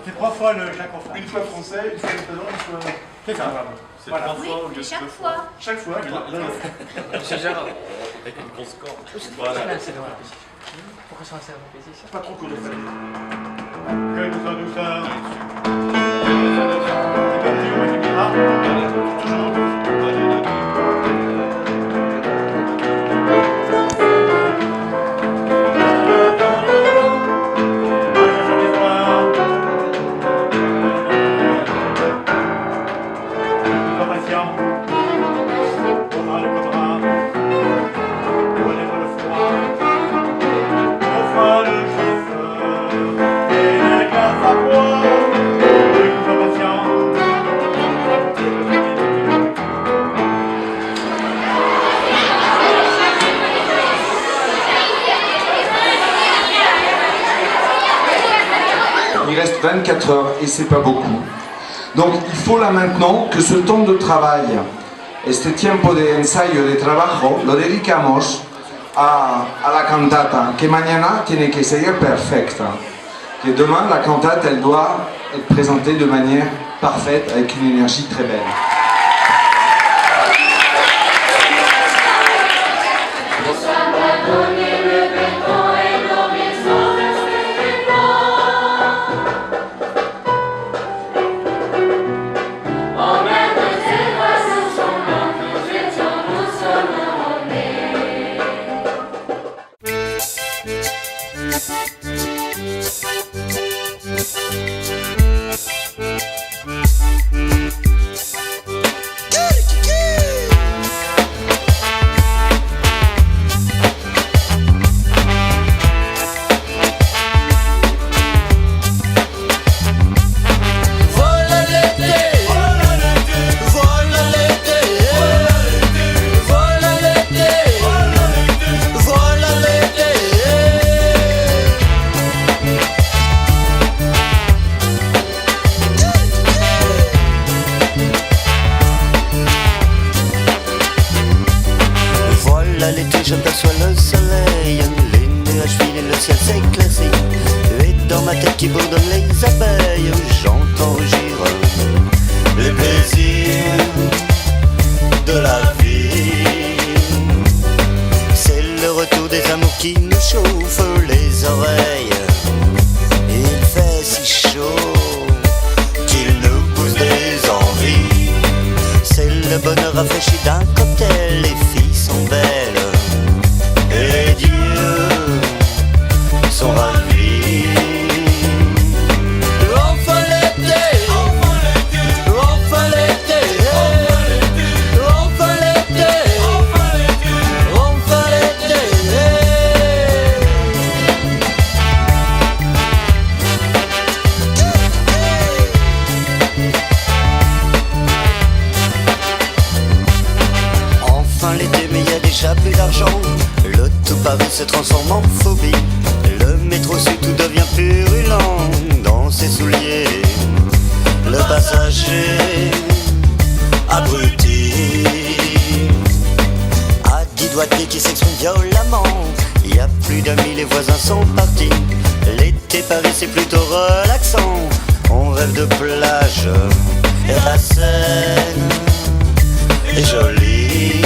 C'est 3 fois chaque enfant. Une fois français, une fois catalan, une fois... C'est ça. C'est Voilà. 3 fois au lieu de chaque 2 fois. Chaque fois, C'est Gérard, avec une grosse corde. Voilà. Pourquoi ça sert à plaisir? pas trop chorégraphique. Que douceur, douceur. C'est parti, on va finir. Toujours. Il reste 24 heures et c'est pas beaucoup. Donc il faut là maintenant que ce temps de travail, este tiempo de ensayo, de trabajo, lo dedicamos a la cantata, que mañana tiene que ser perfecta. Que demain la cantate, elle doit être présentée de manière parfaite, avec une énergie très belle. J'aperçois le soleil, les nuages filent et le ciel s'éclaircit. Et dans ma tête qui bourdonne les abeilles, j'entends rugir les plaisirs de la vie. C'est le retour des amours qui nous chauffent les oreilles. Il fait si chaud qu'il rafraîchit d'un cocktail, les filles sont belles et Dieu sont ravis. Enfin l'été, enfin l'été, enfin l'été, enfin l'été, enfin l'été. Enfin l'été, mais il y a déjà plus d'argent. Le tout Paris se transforme en phobie. Le métro sud tout devient purulent dans ses souliers. Le passager abruti a 10 doigts de pied qui s'expriment violemment. Il y a plus d'amis, les voisins sont partis. L'été Paris c'est plutôt relaxant. On rêve de plage et la Seine est jolie.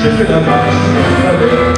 J'ai fait la marche avec